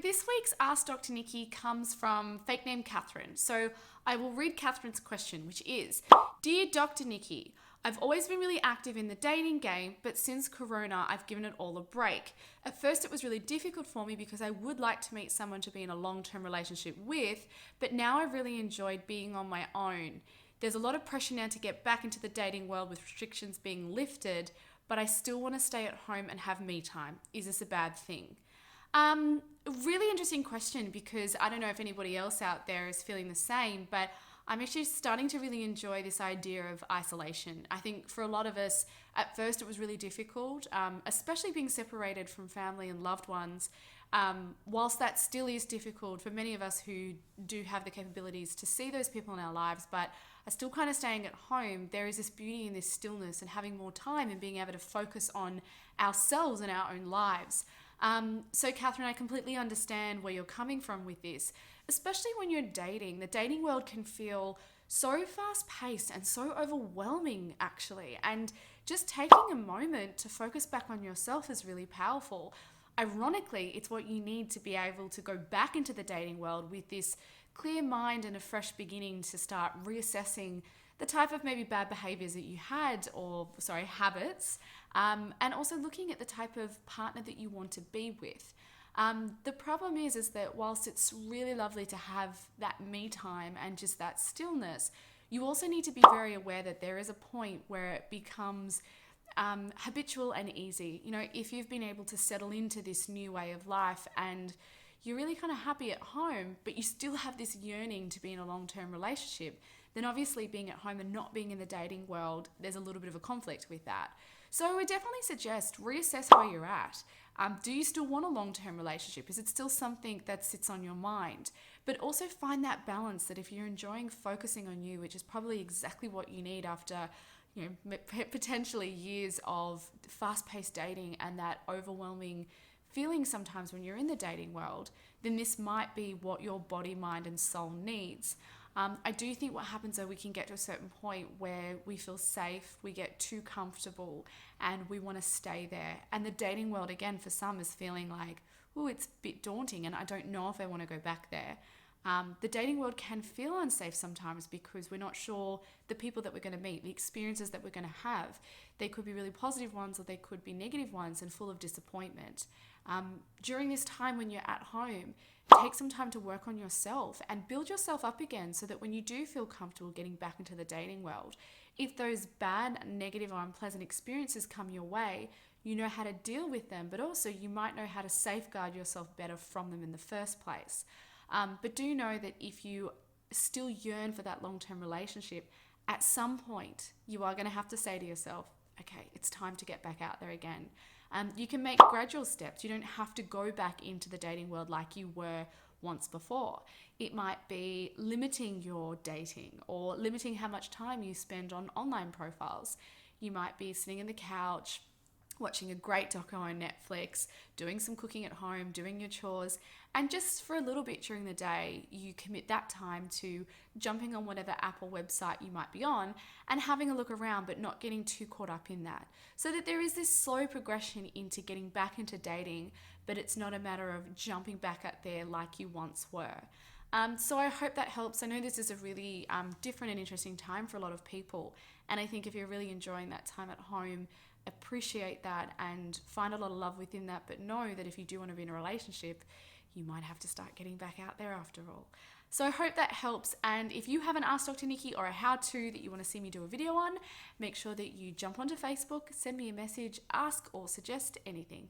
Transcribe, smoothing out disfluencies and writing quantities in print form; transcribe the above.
this week's Ask Dr. Nikki comes from fake name Catherine. So I will read Catherine's question, which is, Dear Dr. Nikki, I've always been really active in the dating game, but since Corona, I've given it all a break. At first, it was really difficult for me because I would like to meet someone to be in a long-term relationship with, but now I've really enjoyed being on my own. There's a lot of pressure now to get back into the dating world with restrictions being lifted, but I still want to stay at home and have me time. Is this a bad thing? Really interesting question, because I don't know if anybody else out there is feeling the same, but I'm actually starting to really enjoy this idea of isolation. I think for a lot of us, at first it was really difficult, especially being separated from family and loved ones. Whilst that still is difficult for many of us who do have the capabilities to see those people in our lives, but are still kind of staying at home, there is this beauty in this stillness and having more time and being able to focus on ourselves and our own lives. So Catherine, I completely understand where you're coming from with this, especially when you're dating. The dating world can feel so fast-paced and so overwhelming, actually. And just taking a moment to focus back on yourself is really powerful. Ironically, it's what you need to be able to go back into the dating world with this clear mind and a fresh beginning to start reassessing the type of maybe bad behaviors that you had, habits, and also looking at the type of partner that you want to be with. The problem is that whilst it's really lovely to have that me time and just that stillness, you also need to be very aware that there is a point where it becomes habitual and easy. You know, if you've been able to settle into this new way of life and you're really kind of happy at home, but you still have this yearning to be in a long-term relationship, then obviously being at home and not being in the dating world, there's a little bit of a conflict with that. So I would definitely suggest reassess where you're at. Do you still want a long-term relationship? Is it still something that sits on your mind? But also find that balance that if you're enjoying focusing on you, which is probably exactly what you need after potentially years of fast-paced dating and that overwhelming feeling sometimes when you're in the dating world, then this might be what your body, mind, and soul needs. I do think what happens though, we can get to a certain point where we feel safe, we get too comfortable, and we want to stay there. And the dating world, again, for some is feeling like, oh, it's a bit daunting and I don't know if I want to go back there. The dating world can feel unsafe sometimes because we're not sure the people that we're going to meet, the experiences that we're going to have. They could be really positive ones or they could be negative ones and full of disappointment. During this time when you're at home, take some time to work on yourself and build yourself up again so that when you do feel comfortable getting back into the dating world, if those bad, negative, or unpleasant experiences come your way, you know how to deal with them, but also you might know how to safeguard yourself better from them in the first place. But do know that if you still yearn for that long-term relationship, at some point you are going to have to say to yourself, okay, it's time to get back out there again. You can make gradual steps. You don't have to go back into the dating world like you were once before. It might be limiting your dating or limiting how much time you spend on online profiles. You might be sitting in the couch, watching a great doco on Netflix, doing some cooking at home, doing your chores, and just for a little bit during the day, you commit that time to jumping on whatever app or website you might be on and having a look around, but not getting too caught up in that. So that there is this slow progression into getting back into dating, but it's not a matter of jumping back out there like you once were. So I hope that helps. I know this is a really different and interesting time for a lot of people. And I think if you're really enjoying that time at home, appreciate that and find a lot of love within that, but know that if you do want to be in a relationship, you might have to start getting back out there after all. So I hope that helps. And if you have an Ask Dr. Nikki or a how-to that you want to see me do a video on, make sure that you jump onto Facebook, send me a message, ask or suggest anything.